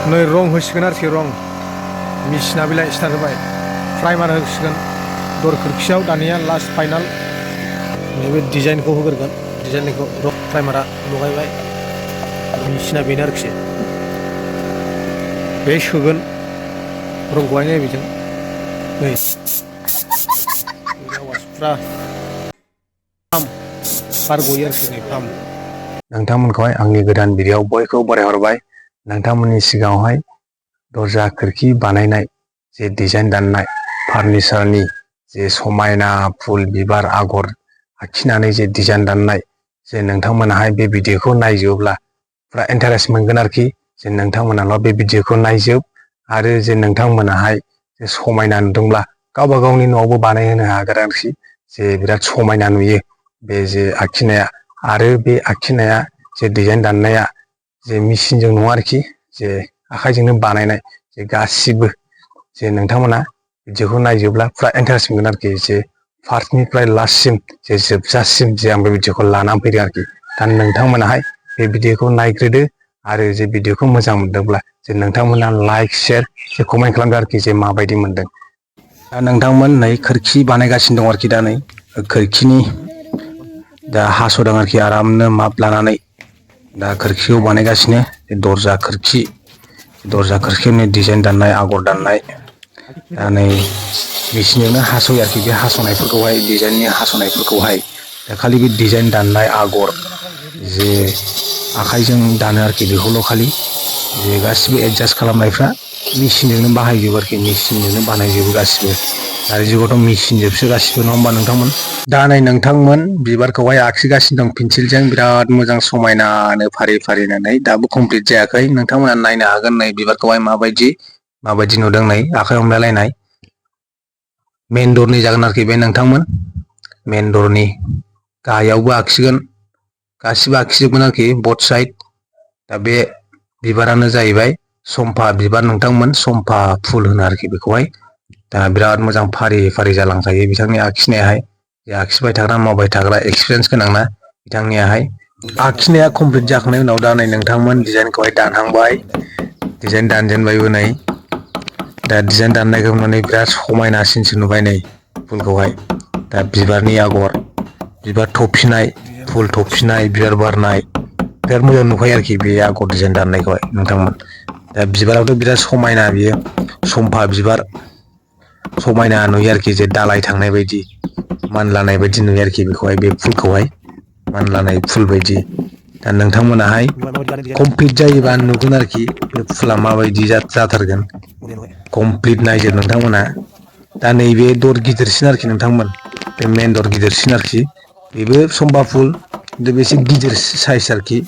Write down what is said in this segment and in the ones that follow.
नै रं होसिगोन आरोखि रं मेसिना बिलाइ स्टार्ट होबाय प्राइमार होसिगोन दर खोरखियाव दानिया लास्ट फाइनाल नैबे डिजाइनखौ होग्रोगोन डिजाइनखौ रं प्राइमारा लगायबाय मेसिना बेनो आरोखि बे सोगोन रंखौहाय नै बेजों नै आवाजफ्रा फाम बार गयो आरोखि नै फाम नोंथांमोनखौहाय आंनि गोदान भिडिअआव बयखौबो बरायहरबाय। नोंथांमोननि सिगाङावहाय दरजा खोरखि बानायनाय जे डिजाइन दाननाय फार्निचारनि जे समायना फुल बिबार आगर आखिनानै जे डिजाइन दाननाय जे नोंथांमोनाहाय बे भिडिअखौ नायजोबोब्ला फुरा इन्टारेस्ट मोनगोन आरोखि जे नोंथांमोनाल' बे भिडिअखौ नायजोब आरो जे नोंथांमोनाहाय जे समायना नुदोंब्ला गावबा गावनि न'आवबो बानायहोनो हागोन आरोखि जे बिराद समायना नुयो बे जे आखिनाया आरो बे आखिनाया जे डिजाइन दाननाया जे मेसिनजों नङा आरोखि जे आखाइजोंनो बानायनाय जे गासिबो जे नोंथांमोना भिडिअखौ नायजोबब्ला फुरा इन्टारेस्ट मोनगोन आरोखि जे फार्स्टनिफ्राय लास्टसिम जे जोबजासिम जे आं बे भिडिअखौ लानानै फैदों आरोखि दा नोंथांमोनाहाय बे भिडिअखौ नायग्रोदो आरो जे भिडिअखौ मोजां मोनदोंब्ला जे नोंथांमोना लाइक शेयार जे कमेन्ट खालामदो आरोखि जे माबायदि मोनदों। दा नोंथांमोन नै खोरखि बानायगासिनो दं आरोखि दा नै खोरखिनि दा हास'दों आरोखि आरामनो माप लानानै दा खोरखिखौ बानायगासिनो दरजा खोरखिनि डिजाइन दाननाय आगर दाननाय दा नै मेसिनजोंनो हास'यो आरोखि बे हास'नायफोरखौहाय डिजाइननि हास'नायफोरखौहाय दा खालि बे डिजाइन दाननाय आगर जे आखाइजों दानो आरोखि बेखौल' खालि जे गासिबो एडजास्ट खालामनायफ्रा मेसिनजोंनो बाहायजोबो आरोखि मेसिनजोंनो बानायजोबो गासिबो दानि जुगावथ' मेसिनजोंसो गासिबो नङा होमबा नोंथांमोन। दा नै नोंथांमोन बिबारखौहाय आखिगासिनो दं पेन्सिलजों बिराद मोजां समायनानो फारि फारिनो नै दाबो कमप्लिट जायाखै नोंथांमोना नायनो हागोन नै बिबारखौहाय माबायदि नुदों नै आखाइ हमलायलायनाय मेइन दरनि जागोन आरोखि बे नोंथांमोन मेइन दरनि गाहायावबो आखिगोन गासिबो आखिजोबगोन आरोखि बथ साइड दा बे बिबारानो जाहैबाय सम्फा बिबार नोंथांमोन सम्फा फुल होनो आरोखि बेखौहाय दा बिराद मोजां फारि फारि जालांखायो बिथांनि आखिनायाहाय जे आखिबाय थाग्रा मावबाय थाग्रा एक्सपिरियेन्स गोनांना बिथांनियाहाय आखिनाया कमप्लिट जाखांनायनि उनाव दा नै नोंथांमोन डिजाइनखौहाय दानहांबाय डिजाइन दानजेनबायबो नै दा डिजाइन दाननायखौ नुनानै बिराद समायनासिनसो नुबाय नै फुलखौहाय दा बिबारनि आगर बिबार थफिनाय फुल थफिनाय बिबार बारनाय बिराद मोजां नुखायो आरोखि बे आगर डिजाइन दाननायखौहाय नोंथांमोन दा बिबारावथ' बिराद समायना बियो सम्फा बिबार समायना नुयो आरोखि जे दालाय थांनाय बायदि मानलानाय बायदि नुयो आरोखि बेखौहाय बे फुलखौहाय मानलानाय फुल बायदि दा नोंथांमोनाहाय कमप्लिट जायोबा नुगोन आरोखि बे फुला माबायदि जाथारगोन कमप्लिट नायजोब नोंथांमोना दा नैबे दर गिदिरसिन आरोखि नोंथांमोन बे मेइन दर गिदिरसिन आरोखि बेबो सम्फा फुल खिन्थु बे एसे गिदिर साइज आरोखि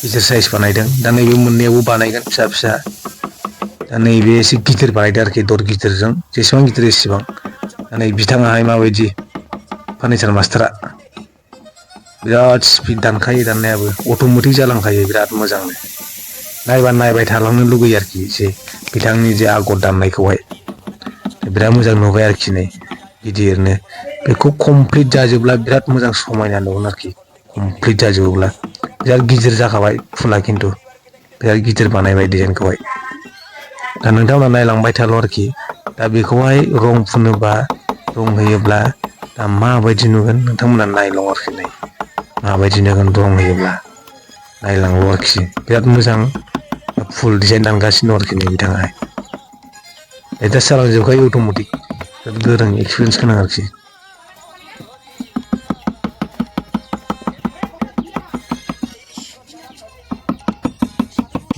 गिदिर साइज बानायदों दा नैबे मोननैयावबो बानायगोन फिसा फिसा दा नैबे एसे गिदिर बानायदों आरोखि दर गिदिरजों जेसेबां गिदिर एसेबां दा नै बिथाङाहाय माबायदि फार्निचार मास्टारा बिराद स्पिड दानखायो दाननायाबो अट'मेटिक जालांखायो बिराद मोजांनो नायबा नायबाय थालांनो लुगैयो आरोखि जे बिथांनि जे आगर दाननायखौहाय बिराद मोजां नुबाय आरोखि नै गिदिरनो बेखौ कमप्लिट जाजोबब्ला बिराद मोजां समायना नुगोन आरोखि कमप्लिट जाजोबोब्ला बिराद गिदिर जाखाबाय फुला खिन्थु बिराद गिदिर बानायबाय डिजाइनखौहाय दा नोंथांमोना नायलांबाय थाल' आरोखि दा बेखौहाय रं फुनोबा रं होयोब्ला दा माबायदि नुगोन नोंथांमोना नायल' आरोखि नै माबायदि नुगोन रं होयोब्ला नायलांल' आरोखि बिराद मोजां फुल डिजाइन दानगासिनो दं आरोखि नै बिथाङाहाय एडजास्ट जालांजोबखायो अट'मेटिक बिराद गोरों एक्सपिरियेन्स गोनां आरोखि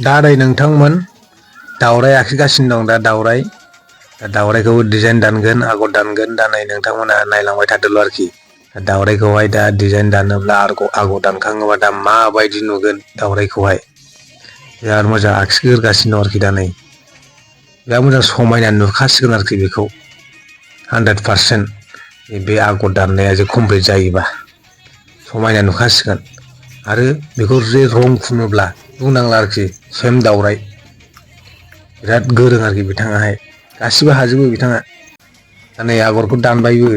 दा नै नोंथांमोन दावराय आखिगासिनो दं दा दावरायखौबो डिजाइन दानगोन आगर दानगोन दा नै नोंथांमोना नायलांबाय थादोल' आरोखि दावरायखौहाय दा डिजाइन दानोब्ला आगर दानखाङोबा दा माबायदि नुगोन दावरायखौहाय बिराद मोजां आखिगोरगासिनो दं आरोखि दा नै बिराद मोजां समायना नुखासिगोन आरोखि बेखौ 100% बे आगर दाननाया जे कमप्लिट जायोबा समायना नुखासिगोन आरो बेखौ जे रं फुनोब्ला बुंनांला आरोखि सेम दावराय बिराद गोरों आरोखि बिथाङाहाय गासिबो हाजोबो बिथाङा दा नै आगरखौ दानबायबो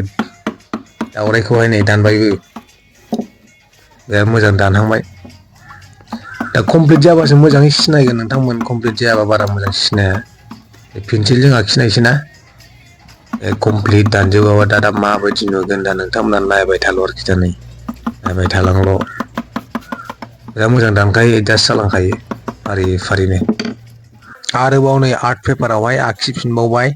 दावरायखौहाय नै दानबायबो बिराद मोजां दानहांबाय दा कमप्लिट जाबासो मोजाङै सिनायगोन नोंथांमोन कमप्लिट जायाबा बारा मोजां सिनाया पेन्सिलजों आखिनायसो ना कमप्लिट दानजोबाबा दा माबायदि नुगोन दा नोंथांमोना नायबाय थाल' आरोखि दा नै नायबाय थालांल' बिराद मोजां दानखायो एडजास्ट जालांखायो फारि फारिनो आरोबाव नै आर्ट पेपारावहाय आखिफिनबावबाय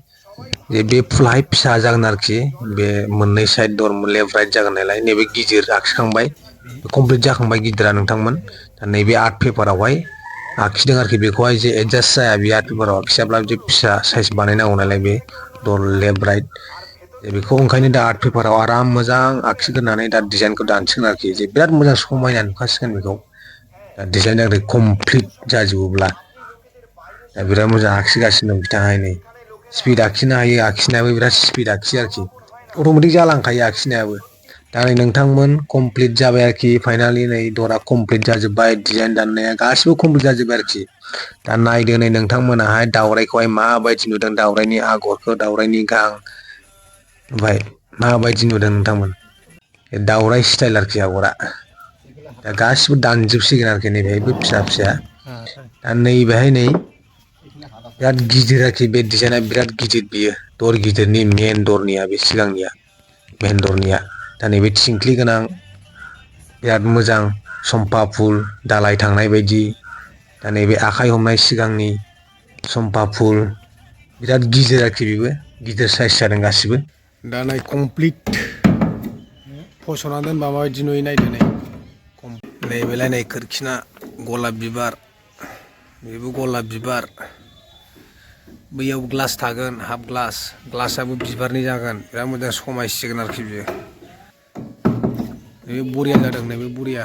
जे बे फुलाहाय फिसा जागोन आरोखि बे मोननै साइड दर लेफ्ट राइट जागोन नालाय नैबे गिदिर आखिखांबाय कमप्लिट जाखांबाय गिदिरा नोंथांमोन दा नैबे आर्ट पेपारावहाय आखिदों आरोखि बेखौहाय जे एडजास्ट जाया बे आर्ट पेपाराव आखियाब्ला बिदि फिसा साइज बानायनांगौ नालाय बे दर लेफ्ट राइट बेखौ ओंखायनो दा आर्ट पेपाराव आराम मोजां आखिग्रोनानै दा डिजाइनखौ दानसिगोन आरोखि जे बिराद मोजां समायना नुखासिगोन बेखौ दा डिजाइना ओरै कमप्लिट जाजोबोब्ला दा बिराद मोजां आखिगासिनो दं बिथाङाहाय नै स्पिड आखिनो हायो आखिनायाबो बिराद स्पिड आखियो आरोखि अट'मेटिक जालांखायो आखिनायाबो दा नै नोंथांमोन कमप्लिट जाबाय आरोखि फाइनालि नै दरा कमप्लिट जाजोब्बाय डिजाइन दाननाया गासिबो कमप्लिट जाजोब्बाय आरोखि दा नायदो नै नोंथांमोनाहाय दावराइखौहाय माबायदि नुदों दावराइनि आगरखौ दावराइनि गां ओमफ्राय माबायदि नुदों नोंथांमोन दावराइ स्टाइल आरोखि आगरा दा गासिबो दानजोबसिगोन आरोखि नैबेहायबो फिसा फिसा दा नैबेहाय नै बिराद गिदिर आरोखि बे डिजाइना बिराद गिदिर बियो दर गिदिरनि मेन दरनिया बे सिगांनिया मेन दरनिया दा नैबे थिंख्लि गोनां बिराद मोजां सम्फा फुल दालाय थांनाय बायदि दा नैबे आखाइ हमनाय सिगांनि सम्फा फुल बिराद गिदिर आरोखि बेबो गिदिर साइज जादों गासिबो दा नै कमप्लिट फसंना दोनबा माबायदि नुयो नायदो नै नैबेलाय नै खोरखिना गलाब बिबार बेबो गलाब बिबार बैयाव ग्लास थागोन हाफ ग्लासाबो बिबारनि जागोन बिराद मोजां समायसिगोन आरोखि बियो नैबे बरिया जादों नैबे बरिया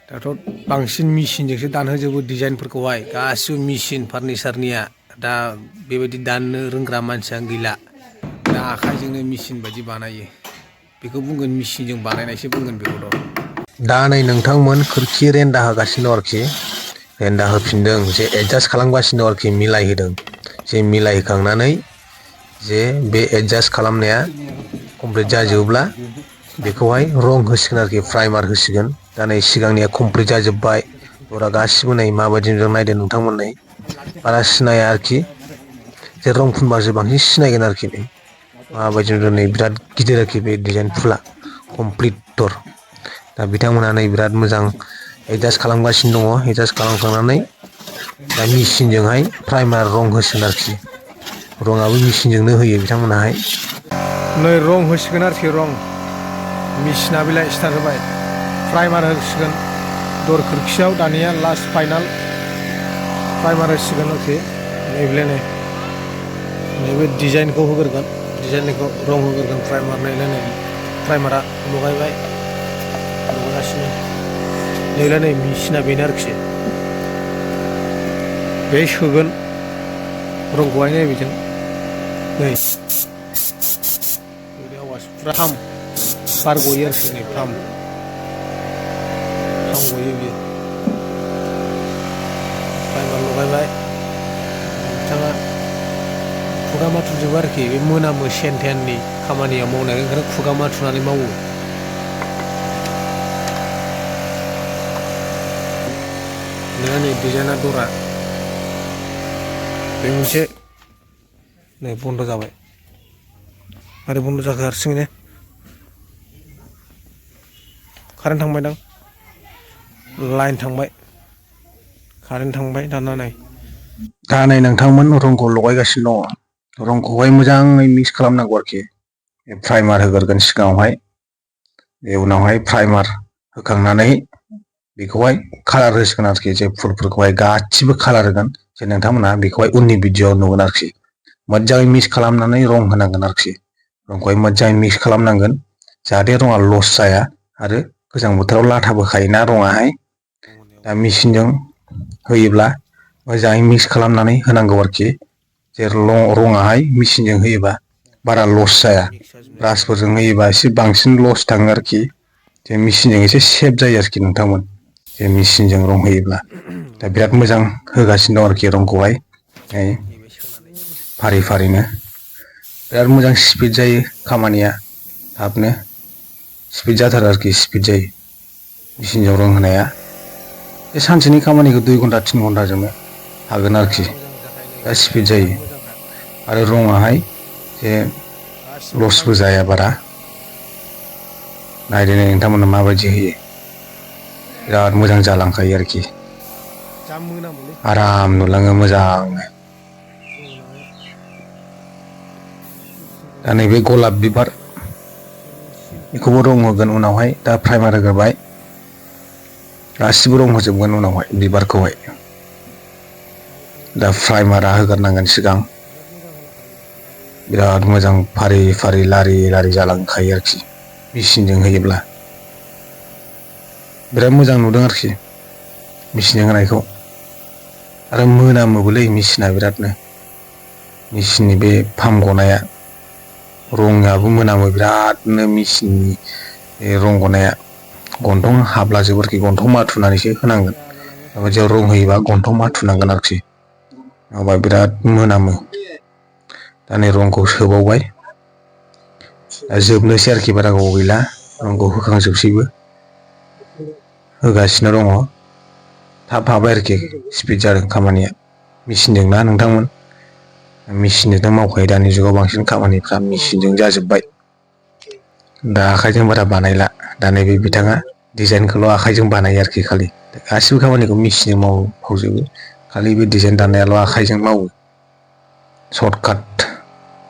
दाथ' बांसिन मेचिनजोंसो दानहोजोबो डिजाइनफोरखौहाय गासिबो मेचिन फार्निचारनिया दा बेबायदि दाननो रोंग्रा मानसियानो गैला दा आखाइजोंनो मेचिन बायदि बानायो बेखौ बुंगोन मेचिनजों बानायनायसो बुंगोन बेखौथ' दा नै नोंथांमोन खोरखि रेन्दा होगासिनो दं आरोखि रेन्दा होफिनदों जे एडजास्ट खालामगासिनो दं आरोखि मिलायहोदों जे मिलायहोखांनानै जे बे एडजास्ट खालामनाया कमप्लिट जाजोबोब्ला बेखौहाय रं होसिगोन आरोखि प्राइमार होसिगोन दा नै सिगांनिया कमप्लिट जाजोब्बाय दरा गासिबो नै माबायदि नुदों नायदो नोंथांमोन नै बारा सिनाया आरोखि जे रं फुनबासो बांसिन सिनायगोन आरोखि नै माबायदि नुदों नै बिराद गिदिर आरोखि बे डिजाइन फुला कमप्लिट दर दा बिथांमोनहा नै बिराद मोजां एडजास्ट खालामगासिनो दङ एडजास्ट खालामखांनानै दा मेचिनजोंहाय प्राइमार रं होसिगोन आरोखि रंआबो मेचिनजोंनो होयो बिथांमोनाहाय नै रं होसिगोन आरोखि रं मेचिना बेलाय स्टार्ट होबाय प्राइमार होसिगोन दर खोरखियाव दानिया लास्ट फाइनाल प्राइमार होसिगोन आरोखि नैबेलाय नै नैबे डिजाइनखौ होग्रोगोन डिजाइनखौ रं होग्रोगोन प्राइमार नैलाय नै प्राइमारा लगायबाय लगायगासिनो नैलाय नै मेचिना बेनो आरोखि बे सोगोन रंखौहाय नैबेजों नै फाम बार गयो आरोखि नै फाम गयो बियो प्राइमार लगायबाय बिथाङा खुगा माथुजोबो आरोखि बे मोनामो सेन्टेननि खामानियाव मावनाय ओंखायनो खुगा माथुनानै मावो नोङा नै डिजाइना दरा बे मोनसे नै बन्द' जाबाय आरो बन्द' जाखो हारसिङैनो कारेन्ट थांबायदां लाइन थांबाय कारेन्ट थांबाय दाना नै दा नै नोंथांमोन रंखौ लगायगासिनो दङ रंखौहाय मोजाङै मिक्स खालामनांगौ आरोखि प्राइमार होग्रोगोन सिगाङावहाय बे उनावहाय प्राइमार होखांनानै बेखौहाय कालार होसिगोन आरोखि जे फुलफोरखौहाय गासिबो कालार होगोन जे नोंथांमोनहा बेखौहाय उननि भिडिअ'आव नुगोन आरोखि मोजाङै मिक्स खालामनानै रं होनांगोन आरोखि रंखौहाय मोजाङै मिक्स खालामनांगोन जाहाथे रङा लस जाया आरो गोजां बोथोराव लाथाबो खायोना रङाहाय दा मेचिनजों होयोब्ला मोजाङै मिक्स खालामनानै होनांगौ आरोखि जे रङाहाय मेचिनजों होयोबा बारा लस जाया ब्रासफोरजों होयोबा एसे बांसिन लस थाङो आरोखि जे मेचिनजों एसे सेफ जायो आरोखि नोंथांमोन जे मेचिनजों रं होयोब्ला दा बिराद मोजां होगासिनो दं आरोखि रंखौहाय फारि फारिनो बिराद मोजां स्पिड जायो खामानिया थाबनो स्पिड जाथारो आरोखि स्पिड जायो मेचिनजों रं होनाया बे सानसेनि खामानिखौ 2 घन्टा 3 घन्टाजोंनो हागोन आरोखि दा स्पिड जायो आरो रङाहाय जे लसबो जाया बारा नायदो नोंथांमोना माबायदि होयो बिराद मोजां जालांखायो आरोखि आराम नुलाङो मोजांनो दा नैबे गलाब बिबार बेखौबो रं होगोन उनावहाय दा प्राइमार होग्रोबाय गासिबो रं होजोबगोन उनावहाय बिबारखौहाय दा प्राइमारा होग्रोनांगोन सिगां बिराद मोजां फारि फारि लारि लारि जालांखायो आरोखि मेचिनजों होयोब्ला बिराद मोजां नुदों आरोखि मेचिनजों होनायखौ आरो मोनामोबोलै मेचिना बिरादनो मेचिननि बे पाम्प गनाया रङाबो मोनामो बिरादनो मेचिननि रं गनाया गन्थं हाब्लाजोबो आरोखि गन्थं माथुनानैसो होनांगोन बेबायदियाव रं होयोबा गन्थं माथुनांगोन आरोखि नङाबा बिराद मोनामो दा नै रंखौ सोबावबाय दा जोबनोसै आरोखि बारा गोबाव गैला रंखौ होखांजोबसैबो होगासिनो दङ थाब हाबाय आरोखि स्पिड जादों खामानिया मेचिनजों ना नोंथांमोन मेचिनजोंनो मावखायो दानि जुगाव बांसिन खामानिफ्रा मेचिनजों जाजोब्बाय दा आखाइजों बारा बानायला दा नैबे बिथाङा डिजाइनखौल' आखाइजों बानायो आरोखि खालि गासिबो खामानिखौ मेचिनजों मावजोबो खालि बे डिजाइन दानायाल' आखाइजों मावो सर्टकाट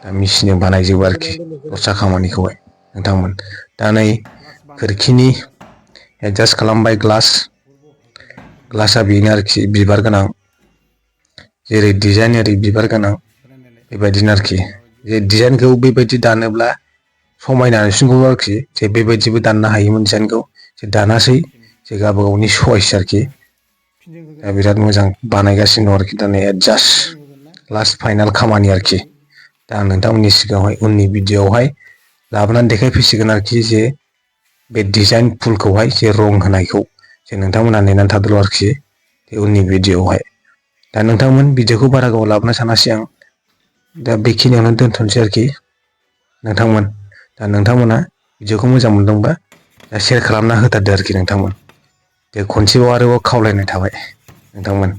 दा मेचिनजों बानायजोबो आरोखि दस्रा खामानिखौहाय नोंथांमोन दा नै खोरखिनि एडजास्ट खालामबाय ग्लासा बेनो आरोखि बिबार गोनां जेरै डिजाइन ओरै बिबार गोनां बेबायदिनो आरोखि जे डिजाइनखौ बेबायदि दानोब्ला समायना नुसिनगौ आरोखि जे बेबायदिबो दाननो हायोमोन डिजाइनखौ जे दानासै जे गावबा गावनि सयस आरोखि दा बिराद मोजां बानायगासिनो दं आरोखि दा नै एडजास्ट लास्ट फाइनाल खामानि आरोखि दा आं नोंथांमोननि सिगाङावहाय उननि भिडिअआवहाय लाबोनानै देखायफैसिगोन आरोखि जे बे डिजाइन फुलखौहाय जे रं होनायखौ जे नोंथांमोना नेनानै थादोल' आरोखि उननि भिडिअआवहाय दा नोंथांमोन भिडिअखौ बारा गोबाव लाबोनो सानासै आं दा बेखिनियावनो दोनथ'नोसै आरोखि नोंथांमोन दा नोंथांमोना भिडिअखौ मोजां मोनदोंबा दा शेयार खालामना होथारदो आरोखि नोंथांमोन दे खनसेबाव आरोबाव खावलायनाय थाबाय नोंथांमोन।